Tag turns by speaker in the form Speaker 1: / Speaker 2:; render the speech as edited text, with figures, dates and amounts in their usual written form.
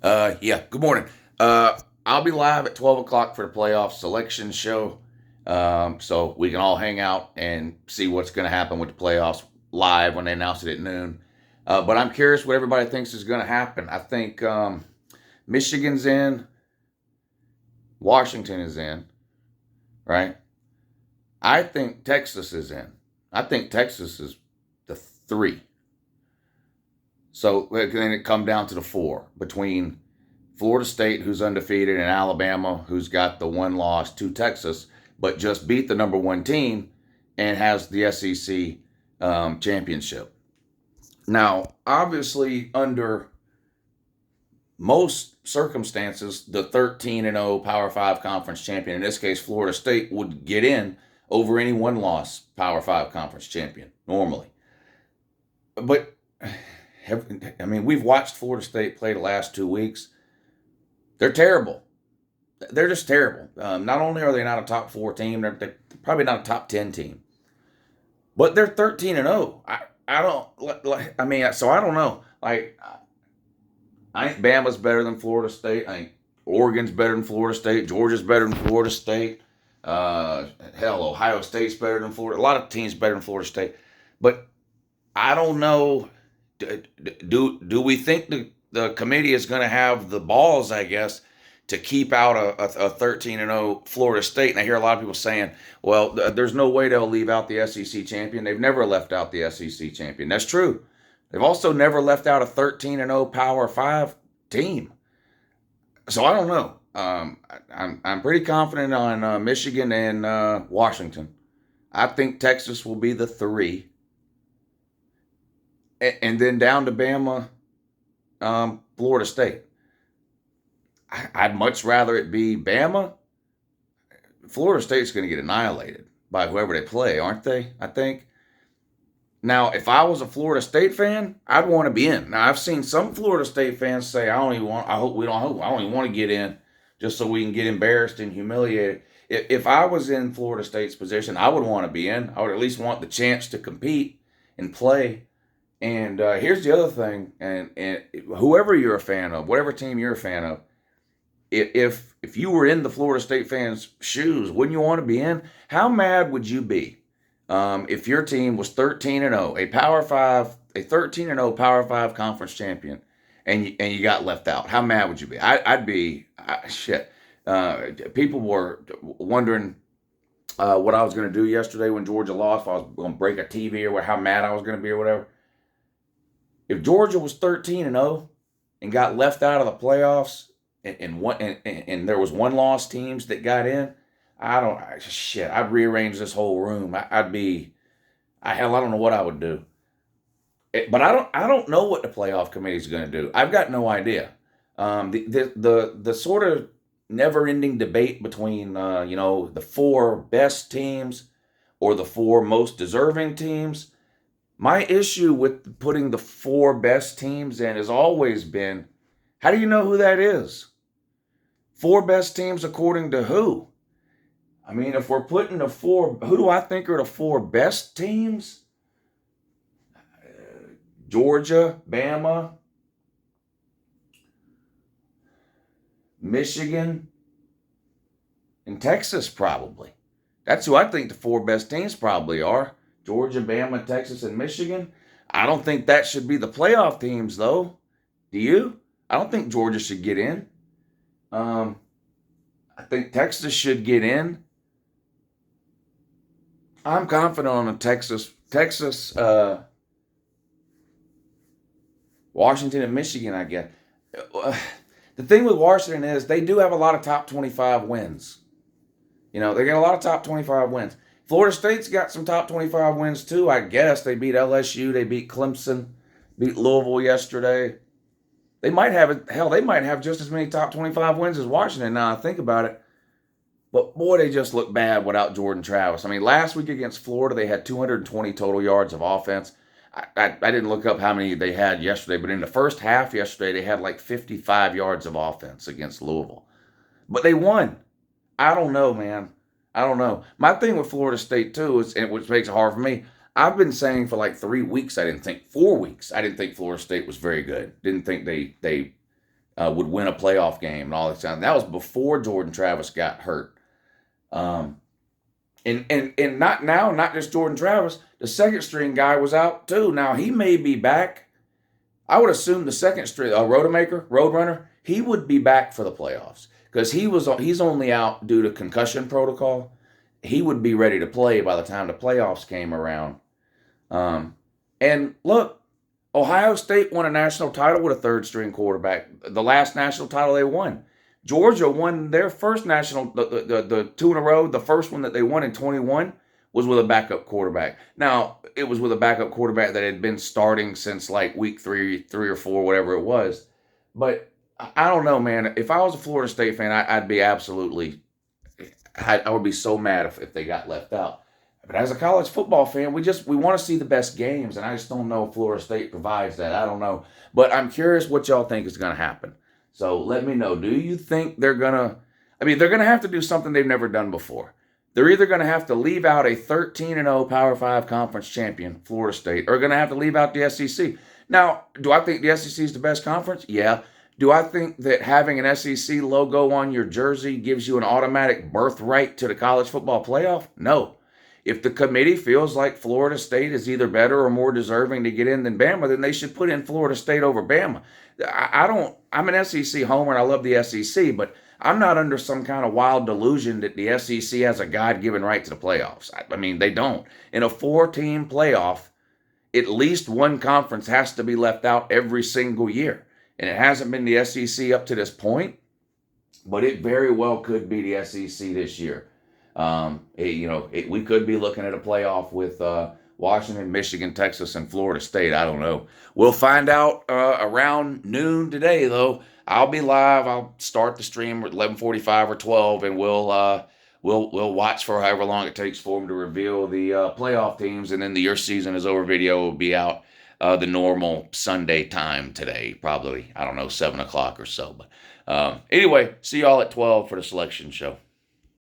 Speaker 1: Yeah, good morning. I'll be live at 12 o'clock for the playoff selection show. So we can all hang out and see what's going to happen with the playoffs live when they announce it at noon. But I'm curious what everybody thinks is going to happen. I think Michigan's in, Washington is in, right? I think Texas is in. I think Texas is the three. So then it come down to the four between Florida State, who's undefeated, and Alabama, who's got the one loss to Texas, but just beat the number one team and has the SEC championship. Now, obviously, under most circumstances, the 13-0 Power 5 conference champion, in this case, Florida State, would get in over any one loss Power 5 conference champion normally. But, we've watched Florida State play the last 2 weeks. They're terrible. They're just terrible. Not only are they not a top four team, they're probably not a top 10 team, but they're 13-0. I don't. So I don't know. I think Bama's better than Florida State. I think Oregon's better than Florida State. Georgia's better than Florida State. Hell, Ohio State's better than Florida. A lot of teams better than Florida State, but I don't know. Do we think the committee is going to have the balls, I guess, to keep out a 13-0 Florida State? And I hear a lot of people saying, well, there's no way they'll leave out the SEC champion. They've never left out the SEC champion. That's true. They've also never left out a 13-0 Power 5 team. So I don't know. I'm pretty confident on Michigan and Washington. I think Texas will be the three. And then down to Bama, Florida State. I'd much rather it be Bama. Florida State's going to get annihilated by whoever they play, aren't they? I think. Now, if I was a Florida State fan, I'd want to be in. Now, I've seen some Florida State fans say, "I don't even want. I hope we don't. I don't even want to get in, just so we can get embarrassed and humiliated." If I was in Florida State's position, I would want to be in. I would at least want the chance to compete and play. And here's the other thing, and whoever you're a fan of, whatever team you're a fan of, if you were in the Florida State fans' shoes, wouldn't you want to be in? How mad would you be if your team was 13-0, a Power Five, a 13-0 Power Five conference champion, and you got left out? How mad would you be? I'd be shit. People were wondering what I was going to do yesterday when Georgia lost. If I was going to break a TV or how mad I was going to be or whatever. If Georgia was 13-0 and got left out of the playoffs, and there was one loss teams that got in, I'd rearrange this whole room. I don't know what I would do. But I don't know what the playoff committee is going to do. I've got no idea. The sort of never ending debate between the four best teams or the four most deserving teams. My issue with putting the four best teams in has always been, how do you know who that is? Four best teams according to who? If we're putting the four, who do I think are the four best teams? Georgia, Bama, Michigan, and Texas probably. That's who I think the four best teams probably are. Georgia, Bama, Texas, and Michigan. I don't think that should be the playoff teams, though. Do you? I don't think Georgia should get in. I think Texas should get in. I'm confident on the Texas, Washington, and Michigan, I guess. The thing with Washington is they do have a lot of top 25 wins. They got a lot of top 25 wins. Florida State's got some top 25 wins too, I guess. They beat LSU, they beat Clemson, beat Louisville yesterday. They might have just as many top 25 wins as Washington now I think about it. But boy, they just look bad without Jordan Travis. Last week against Florida, they had 220 total yards of offense. I didn't look up how many they had yesterday, but in the first half yesterday, they had like 55 yards of offense against Louisville. But they won. I don't know, man. I don't know. My thing with Florida State, too, which makes it hard for me, I've been saying for like 3 weeks, 4 weeks, I didn't think Florida State was very good. Didn't think they would win a playoff game and all that stuff. That was before Jordan Travis got hurt. Um, and not now, not just Jordan Travis. The second string guy was out too. Now he may be back. I would assume the second string, Roadrunner, he would be back for the playoffs because he's only out due to concussion protocol. He would be ready to play by the time the playoffs came around. And look, Ohio State won a national title with a third string quarterback. The last national title they won. Georgia won their first national, the two in a row. The first one that they won in 21 was with a backup quarterback. Now, it was with a backup quarterback that had been starting since like week three or four, whatever it was. But I don't know, man. If I was a Florida State fan, I'd be absolutely, I would be so mad if they got left out. But as a college football fan, we want to see the best games, and I just don't know if Florida State provides that. I don't know. But I'm curious what y'all think is going to happen. So let me know. Do you think they're going to have to do something they've never done before. They're either going to have to leave out a 13-0 Power 5 conference champion, Florida State, or going to have to leave out the SEC. Now, do I think the SEC is the best conference? Yeah. Do I think that having an SEC logo on your jersey gives you an automatic birthright to the college football playoff? No. If the committee feels like Florida State is either better or more deserving to get in than Bama, then they should put in Florida State over Bama. I'm an SEC homer and I love the SEC, but I'm not under some kind of wild delusion that the SEC has a God-given right to the playoffs. I mean, they don't. In a 4-team playoff, at least one conference has to be left out every single year. And it hasn't been the SEC up to this point, but it very well could be the SEC this year. We could be looking at a playoff with Washington, Michigan, Texas, and Florida State. I don't know. We'll find out around noon today, though. I'll be live. I'll start the stream at 11:45 or 12, and we'll watch for however long it takes for them to reveal the playoff teams, and then the Your Season Is Over video will be out the normal Sunday time today, probably, I don't know, 7 o'clock or so. But anyway, see y'all at 12 for the selection show.